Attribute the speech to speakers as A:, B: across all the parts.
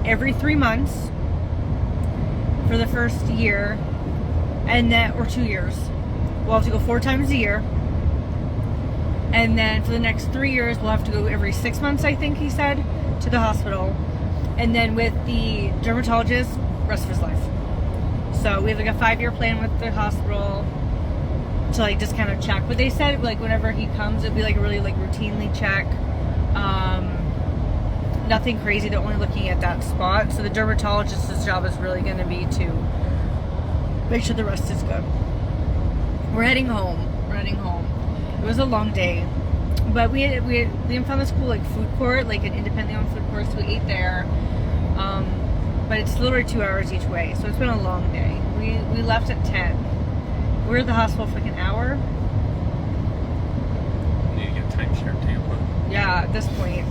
A: every 3 months for the first year, and then, or 2 years. We'll have to go 4 times a year. And then for the next 3 years, we'll have to go every 6 months, I think he said, to the hospital. And then with the dermatologist, rest of his life. So we have like a 5-year plan with the hospital to like just kind of check. But they said like whenever he comes, it'll be like really like routinely check. Nothing crazy. They're only looking at that spot. So the dermatologist's job is really going to be to make sure the rest is good. We're heading home. It was a long day, but we found this cool like food court, like an independently owned food court. So we ate there. But it's literally 2 hours each way, so it's been a long day. We left at 10. We were at the hospital for like an hour.
B: You need to get timeshare in Tampa.
A: Yeah, at this point.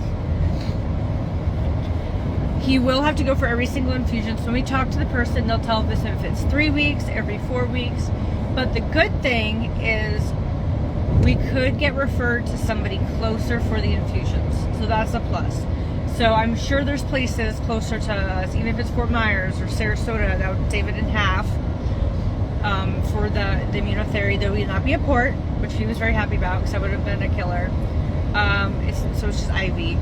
A: He will have to go for every single infusion. So when we talk to the person, they'll tell us if it's 3 weeks, every 4 weeks. But the good thing is we could get referred to somebody closer for the infusions. So that's a plus. So I'm sure there's places closer to us, even if it's Fort Myers or Sarasota, that would save it in half for the immunotherapy. There would not be a port, which he was very happy about because that would have been a killer. So it's just IV.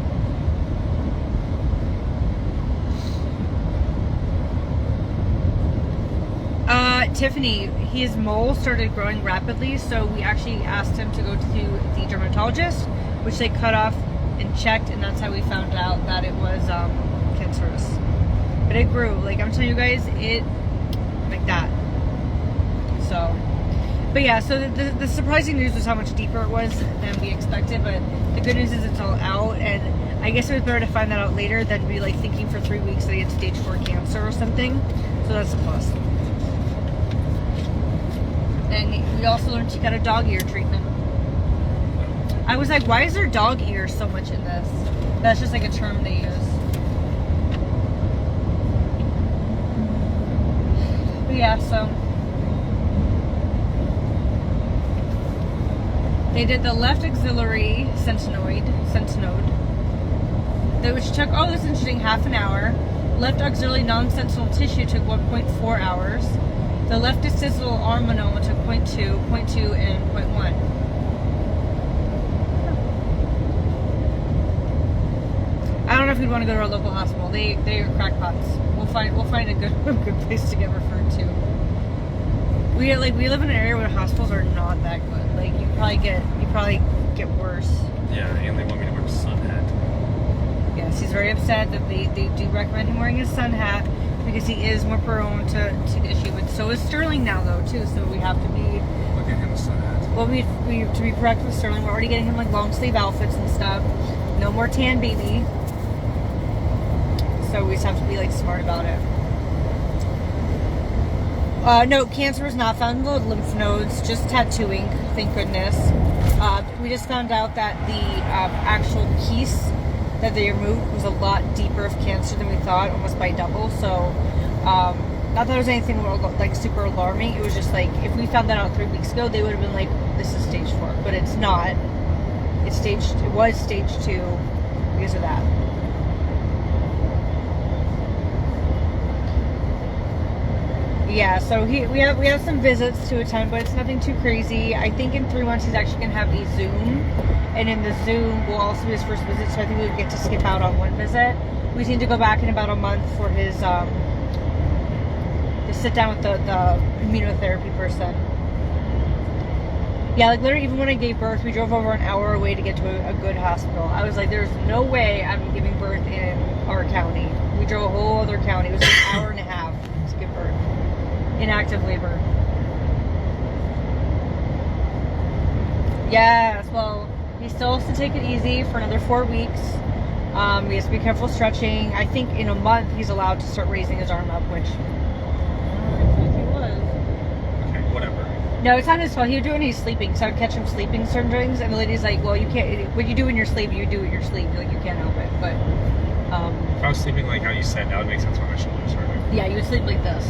A: Tiffany, his mole started growing rapidly, so we actually asked him to go to the dermatologist, which they cut off and checked, and that's how we found out that it was cancerous. But it grew, like I'm telling you guys, it like that. So, but yeah, so the surprising news was how much deeper it was than we expected, but the good news is it's all out, and I guess it was better to find that out later than be like thinking for 3 weeks that he had stage 4 cancer or something. So that's a plus. And we also learned she got a dog ear treatment. I was like, why is there dog ear so much in this? That's just like a term they use. But yeah, so they did the left axillary centinode, which took, oh, that's interesting, half an hour. Left axillary non-sentinel tissue took 1.4 hours. The left distal arm melanoma took 0.2, and 0.1. I don't know if we'd want to go to our local hospital. They are crackpots. We'll find a good place to get referred to. We live in an area where hospitals are not that good. Like you probably get worse.
B: Yeah, and they want me to wear a sun hat.
A: Yes, he's very upset that they do recommend him wearing his sun hat because he is more prone to the issue. But so is Sterling now though too. So we have to be.
B: Look at him a sun hat.
A: Well, we to be correct with Sterling, we're already getting him like long sleeve outfits and stuff. No more tan baby. So we just have to be like smart about it. No, cancer was not found in the lymph nodes, just tattooing, thank goodness. We just found out that the actual piece that they removed was a lot deeper of cancer than we thought, almost by double. So, not that there was anything like super alarming. It was just like, if we found that out 3 weeks ago, they would have been like, this is stage 4. But it's not. It was stage 2 because of that. Yeah, so we have some visits to attend, but it's nothing too crazy. I think in 3 months he's actually going to have a Zoom, and in the Zoom will also be his first visit, so I think we would get to skip out on one visit. We need to go back in about a month for his to sit down with the immunotherapy person. Yeah, like literally even when I gave birth, we drove over an hour away to get to a good hospital. I was like, there's no way I'm giving birth in our county. We drove a whole other county. It was like an hour and a half to give birth. In active labor. Yes, well, he still has to take it easy for another 4 weeks. He has to be careful stretching. I think in a month he's allowed to start raising his arm up, which I think he was.
B: Okay, whatever.
A: No, it's not his fault. He would do it when he's sleeping. So I would catch him sleeping certain things, and the lady's like, well, you can't, what you do in your sleep, you do it in your sleep. Like, you can't help it. But
B: if I was sleeping like how you said, that would make sense why my shoulders hurt.
A: yeah, you would sleep like this.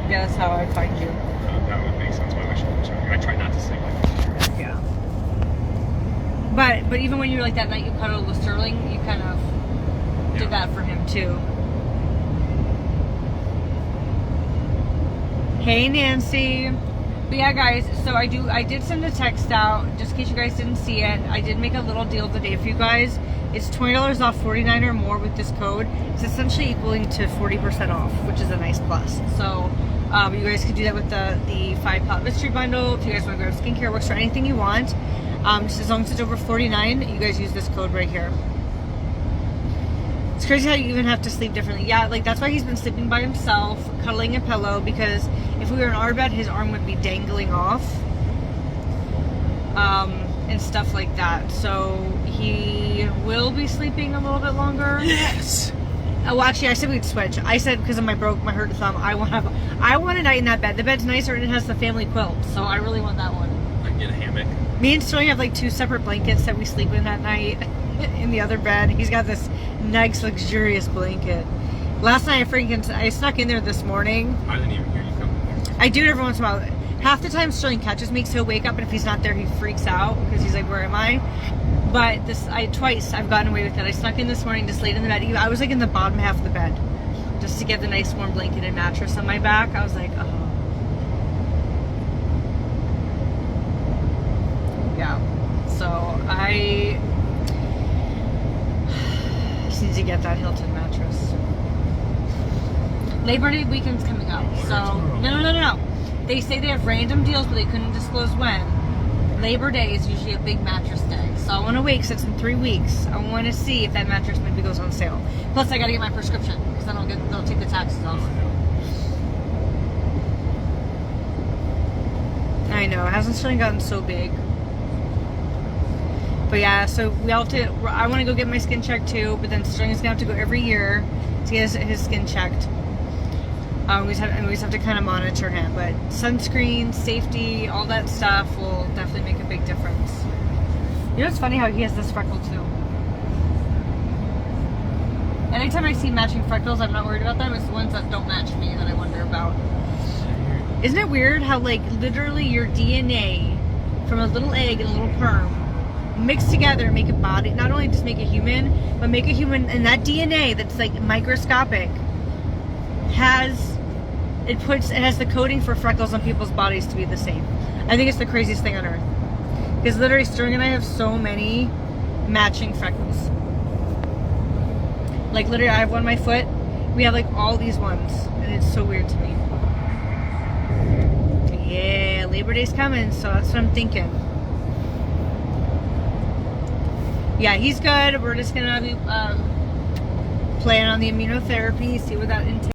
A: Yeah, that's how I would find you.
B: That would make sense why my shoulders hurt. I try not to sleep like that.
A: Yeah. But even when you were like that night you cuddled with Sterling, you kind of did that for him too. Hey, Nancy. But yeah, guys, so I did send a text out, just in case you guys didn't see it. I did make a little deal of the day for you guys. It's $20 off, $49 or more with this code. It's essentially equaling to 40% off, which is a nice plus. So you guys can do that with the 5-pot mystery bundle. If you guys want to grab skincare, works for anything you want. Just as long as it's over $49, you guys use this code right here. It's crazy how you even have to sleep differently. Yeah, like that's why he's been sleeping by himself, cuddling a pillow, because if we were in our bed, his arm would be dangling off. And stuff like that. So he will be sleeping a little bit longer.
B: Yes.
A: Oh, well, actually, I said we'd switch. I said because of my hurt thumb, I want a night in that bed. The bed's nicer and it has the family quilt, so I really want that one.
B: I can get a hammock.
A: Me and Sterling have like 2 separate blankets that we sleep in at night in the other bed. He's got this nice, luxurious blanket. Last night, I snuck in there this morning.
B: I didn't even hear you come in there.
A: I do it every once in a while. Half the time Sterling catches me, so he'll wake up, and if he's not there, he freaks out because he's like, "Where am I?" But twice I've gotten away with it. I snuck in this morning, just laid in the bed. I was like in the bottom half of the bed, just to get the nice warm blanket and mattress on my back. I was like, oh. Yeah. So I just need to get that Hilton mattress. Labor Day weekend's coming up, so no. They say they have random deals, but they couldn't disclose when. Labor Day is usually a big mattress day, so I want to wait because it's in 3 weeks. I want to see if that mattress maybe goes on sale. Plus, I got to get my prescription because then they'll take the taxes off. I know, it hasn't Sterling gotten so big. But yeah, so we all have to. I want to go get my skin checked too, but then Sterling's gonna have to go every year to get his skin checked. We just have to kind of monitor him, but sunscreen, safety, all that stuff will definitely make a big difference. You know, it's funny how he has this freckle too. Anytime I see matching freckles, I'm not worried about them. It's the ones that don't match me that I wonder about. Isn't it weird how, like, literally your DNA from a little egg and a little sperm mixed together make a body, not only just make a human, but make a human, and that DNA that's like microscopic has the coding for freckles on people's bodies to be the same. I think it's the craziest thing on earth. Because literally Sterling and I have so many matching freckles. Like literally I have one on my foot. We have like all these ones. And it's so weird to me. Yeah, Labor Day's coming, so that's what I'm thinking. Yeah, he's good. We're just gonna be playing on the immunotherapy, see what that entails.